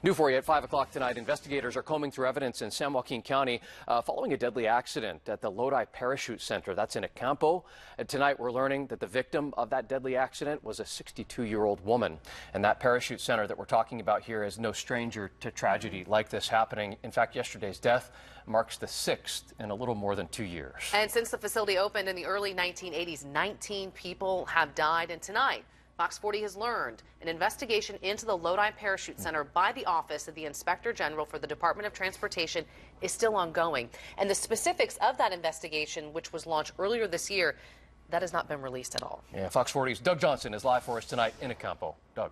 New for you at 5 o'clock tonight. Investigators are combing through evidence in San Joaquin County following a deadly accident at the Lodi Parachute Center. That's in Acampo. And tonight we're learning that the victim of that deadly accident was a 62-year-old woman. And that parachute center that we're talking about here is no stranger to tragedy like this happening. In fact, yesterday's death marks the 6th in a little more than 2 years. And since the facility opened in the early 1980s, 19 people have died. And tonight, Fox 40 has learned an investigation into the Lodi Parachute Center by the Office of the Inspector General for the Department of Transportation is still ongoing. And the specifics of that investigation, which was launched earlier this year, that has not been released at all. Yeah, Fox 40's Doug Johnson is live for us tonight in Acampo. Doug.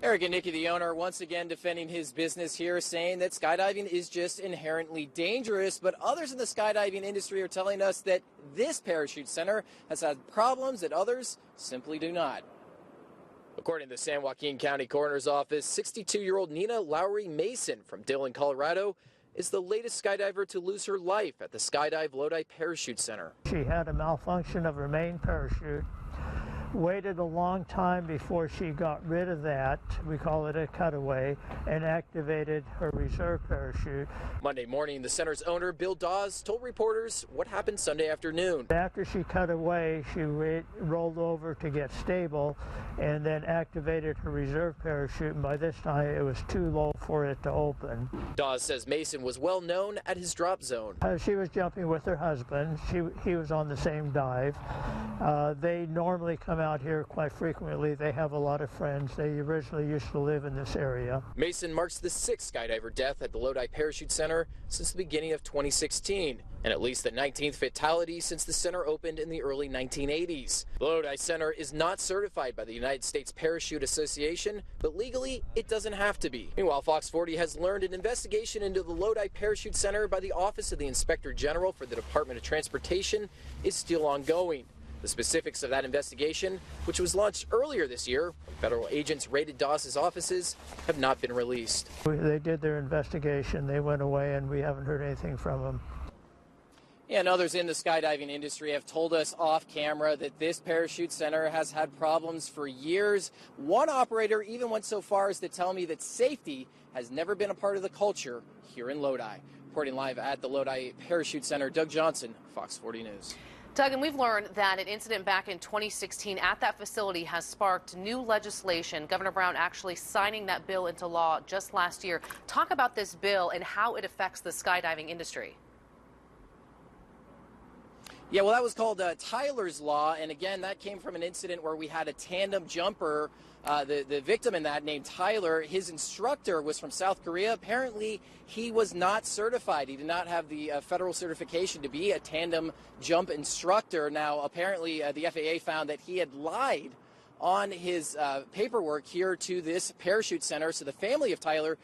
Eric and Nikki, the owner, once again defending his business here, saying that skydiving is just inherently dangerous. But others in the skydiving industry are telling us that this parachute center has had problems that others simply do not. According to the San Joaquin County Coroner's Office, 62-year-old Nina Lowry Mason from Dillon, Colorado, is the latest skydiver to lose her life at the Skydive Lodi Parachute Center. She had a malfunction of her main parachute. Waited a long time before she got rid of that, we call it a cutaway, and activated her reserve parachute. Monday morning, the center's owner, Bill Dawes, told reporters what happened Sunday afternoon. After she cut away, she rolled over to get stable and then activated her reserve parachute, and by this time it was too low for it to open. Dawes says Mason was well known at his drop zone. She was jumping with her husband. He was on the same dive. They normally come out here quite frequently. They have a lot of friends. They originally used to live in this area. Mason marks the 6th skydiver death at the Lodi Parachute Center since the beginning of 2016, and at least the 19th fatality since the center opened in the early 1980s. The Lodi Center is not certified by the United States Parachute Association, but legally it doesn't have to be. Meanwhile, Fox 40 has learned an investigation into the Lodi Parachute Center by the Office of the Inspector General for the Department of Transportation is still ongoing. The specifics of that investigation, which was launched earlier this year when federal agents raided Dawes' offices, have not been released. They did their investigation, they went away, and we haven't heard anything from them. And others in the skydiving industry have told us off camera that this parachute center has had problems for years. One operator even went so far as to tell me that safety has never been a part of the culture here in Lodi. Reporting live at the Lodi Parachute Center, Doug Johnson, Fox 40 News. Doug, and we've learned that an incident back in 2016 at that facility has sparked new legislation. Governor Brown actually signing that bill into law just last year. Talk about this bill and how it affects the skydiving industry. Yeah, well, that was called Tyler's Law, and again, that came from an incident where we had a tandem jumper. The victim in that, named Tyler, his instructor was from South Korea. Apparently, he was not certified. He did not have the federal certification to be a tandem jump instructor. Now, apparently, the FAA found that he had lied on his paperwork here to this parachute center, so the family of Tyler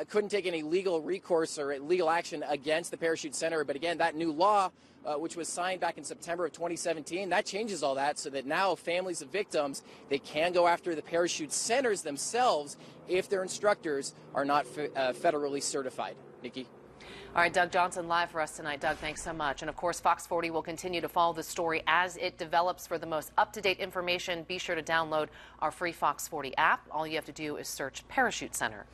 couldn't take any legal recourse or legal action against the parachute center. But again, that new law, which was signed back in September of 2017, that changes all that so that now families of victims, they can go after the parachute centers themselves if their instructors are not federally certified. Nikki? All right, Doug Johnson live for us tonight. Doug, thanks so much. And of course, Fox 40 will continue to follow this story as it develops. For the most up-to-date information, be sure to download our free Fox 40 app. All you have to do is search Parachute Center.